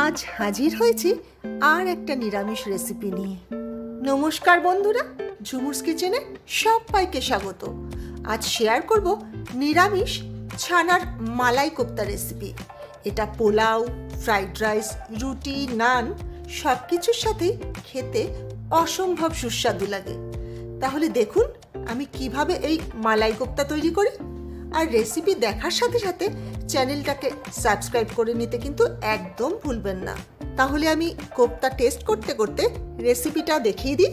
আজ হাজির হয়েছি আর একটা নিরামিষ রেসিপি নিয়ে। নমস্কার বন্ধুরা, ঝুমুরস কিচেনে সবাইকে স্বাগত। আজ শেয়ার করব নিরামিষ ছানার মালাই কোপ্তা রেসিপি। এটা পোলাও, ফ্রাইড রাইস, রুটি, নান সব কিছুর সাথেই খেতে অসম্ভব সুস্বাদু লাগে। তাহলে দেখুন আমি কিভাবে এই মালাই কোপ্তা তৈরি করি। আর রেসিপি দেখার সাথে সাথে চ্যানেলটাকে সাবস্ক্রাইব করে নিতে কিন্তু একদম ভুলবেন না। তাহলে আমি কোপ্তা টেস্ট করতে করতে রেসিপিটা দেখিয়ে দিই।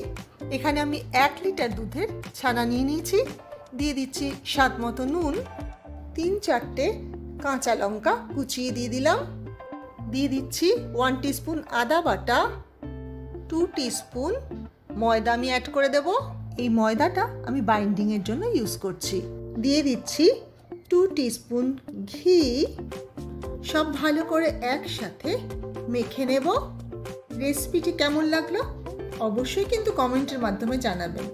এখানে আমি 1 লিটার দুধের ছানা নিয়ে নিয়েছি। দিয়ে দিচ্ছি স্বাদ মতো নুন, 3-4টে কাঁচা লঙ্কা কুচিয়ে দিয়ে দিলাম। দিয়ে দিচ্ছি 1 টিস্পুন আদা বাটা, 2 টিস্পুন ময়দা আমি অ্যাড করে দেব। এই ময়দাটা আমি বাইন্ডিংয়ের জন্য ইউজ করছি। দিয়ে দিচ্ছি 2 টিস্পুন ঘি। সব ভালো করে একসাথে মেখে নেব। রেসিপিটি কেমন লাগলো অবশ্যই কিন্তু কমেন্টের মাধ্যমে জানাবেন।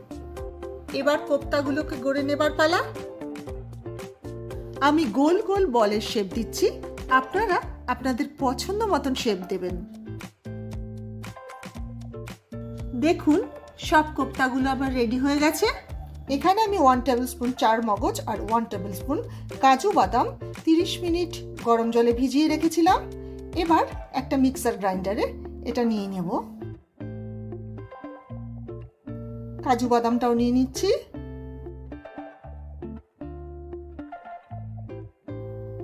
এবার কোপ্তাগুলোকে গড়ে নেবার পালা। আমি গোল গোল বলের শেপ দিচ্ছি, আপনারা আপনাদের পছন্দ মতন শেপ দেবেন। দেখুন সব কোপ্তাগুলো আবার রেডি হয়ে গেছে। এখানে আমি 1 টেবিল স্পুন চার মগজ আর 1 টেবিল স্পুন কাজু বাদাম 30 মিনিট গরম জলে ভিজিয়ে রেখেছিলাম। এবার একটা মিক্সার গ্রাইন্ডারে এটা নিয়ে নেব। কাজু বাদামটাও নিয়ে নিচ্ছি।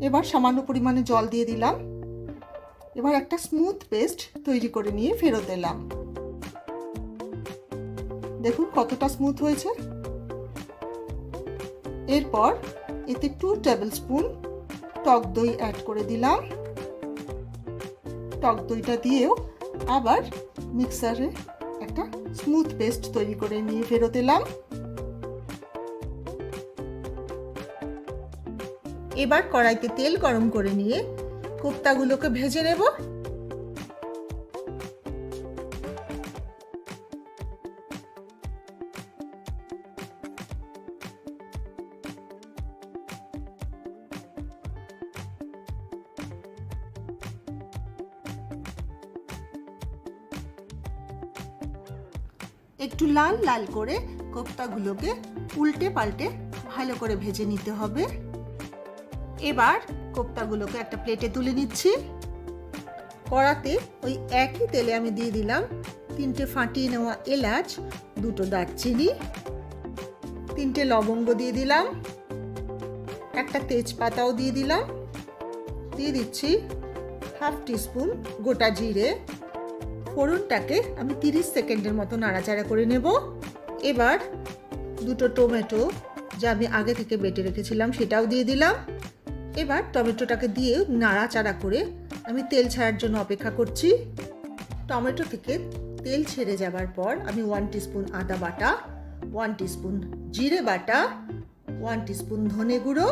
এবার সামান্য পরিমাণে জল দিয়ে দিলাম। এবার একটা স্মুথ পেস্ট তৈরি করে নিয়ে ফেরত এলাম। দেখুন কতটা স্মুথ হয়েছে। এরপর এতে 2 টেবিল স্পুন টক দই অ্যাড করে দিলাম। টক দইটা দিয়েও আবার মিক্সারে একটা স্মুথ পেস্ট তৈরি করে নিয়ে ফেরত এলাম। এবার কড়াইতে তেল গরম করে নিয়ে কোপ্তাগুলোকে ভেজে নেব। একটু লাল লাল করে কোপ্তাগুলোকে উল্টে পাল্টে ভালো করে ভেজে নিতে হবে। এবার কোপ্তাগুলোকে একটা প্লেটে তুলে নিচ্ছি। কড়াতে ওই একই তেলে আমি দিয়ে দিলাম 3টে ফাটিয়ে নেওয়া এলাচ, 2টো দারচিনি, 3টে লবঙ্গ দিয়ে দিলাম, একটা তেজপাতাও দিয়ে দিলাম। দিয়ে দিচ্ছি 1/2 টিস্পুন গোটা জিরে। ফোড়নটাকে আমি 30 সেকেন্ডের মতো নাড়াচাড়া করে নেব। এবার 2টো টমেটো যা আমি আগে থেকে বেটে রেখেছিলাম সেটাও দিয়ে দিলাম। এবার টমেটোটাকে দিয়ে নাড়াচাড়া করে আমি তেল ছাড়ার জন্য অপেক্ষা করছি। টমেটো থেকে তেল ছেড়ে যাবার পর আমি 1 টিস্পুন আদা বাটা, 1 টিস্পুন জিরে বাটা, 1 টিস্পুন ধনে গুঁড়ো,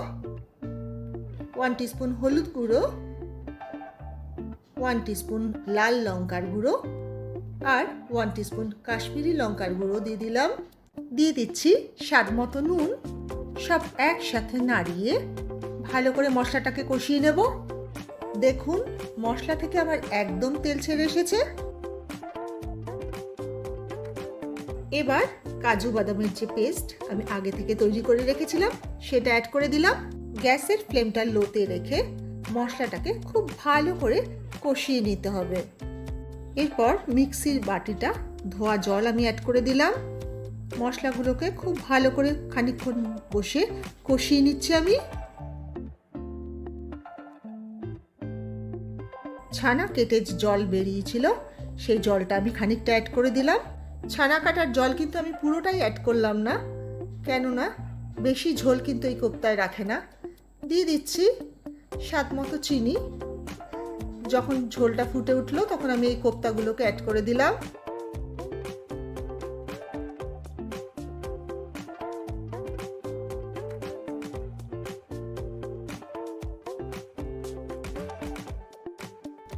1 টিস্পুন হলুদ গুঁড়ো, 1 টিস্পুন লাল লঙ্কার গুঁড়ো আর 1 টিস্পুন কাশ্মীরি লঙ্কার গুঁড়ো দিয়ে দিলাম। দিয়ে দিচ্ছি স্বাদ মতো নুন। সব একসাথে নাড়িয়ে ভালো করে মশলাটাকে কষিয়ে নেব। দেখুন মশলা থেকে আমার একদম তেল ছেড়ে এসেছে। এবার কাজু বাদামের যে পেস্ট আমি আগে থেকে তৈরি করে রেখেছিলাম সেটা অ্যাড করে দিলাম। গ্যাসের ফ্লেমটা লোতে রেখে মশলাটাকে খুব ভালো করে কষিয়ে নিতে হবে। এরপর মিক্সির বাটিটা ধোয়া জল আমি অ্যাড করে দিলাম। মশলাগুলোকে খুব ভালো করে খানিকক্ষণ বসে কষিয়ে নিচ্ছি আমি। ছানা কেটে জল বেরিয়েছিল সেই জলটা আমি খানিকটা অ্যাড করে দিলাম। ছানা কাটার জল কিন্তু আমি পুরোটাই অ্যাড করলাম না, কেননা বেশি ঝোল কিন্তু এই কোপ্তায় রাখে না। দিয়ে দিচ্ছি স্বাদ মতো চিনি। যখন ঝোলটা ফুটে উঠলো তখন আমি এই কোপ্তাগুলোকে অ্যাড করে দিলাম।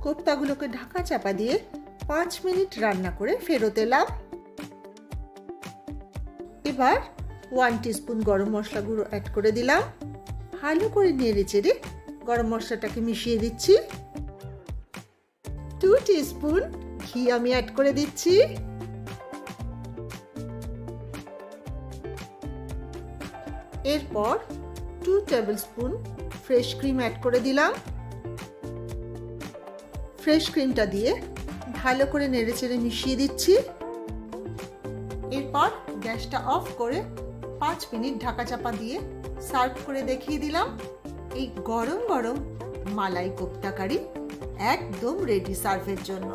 কোপ্তাগুলোকে ঢাকা চাপা দিয়ে 5 মিনিট রান্না করে ফেরত এলাম। এবার 1 টিস্পুন গরম মশলা গুঁড়ো অ্যাড করে দিলাম। ভালো করে নেড়ে চেড়ে গরম মশলাটাকে মিশিয়ে দিচ্ছি। 2 টিস্পুন ঘি আমি অ্যাড করে দিচ্ছি। এরপর 2 টেবিলস্পুন ফ্রেশ ক্রিম অ্যাড করে দিলাম। ফ্রেশ ক্রিমটা দিয়ে ভালো করে নেড়েচেড়ে মিশিয়ে দিচ্ছি। এরপর গ্যাসটা অফ করে 5 মিনিট ঢাকা চাপা দিয়ে সার্ভ করে দেখিয়ে দিলাম। এই গরম গরম মালাই কোফতা কারি একদম রেডি সার্ভের জন্য।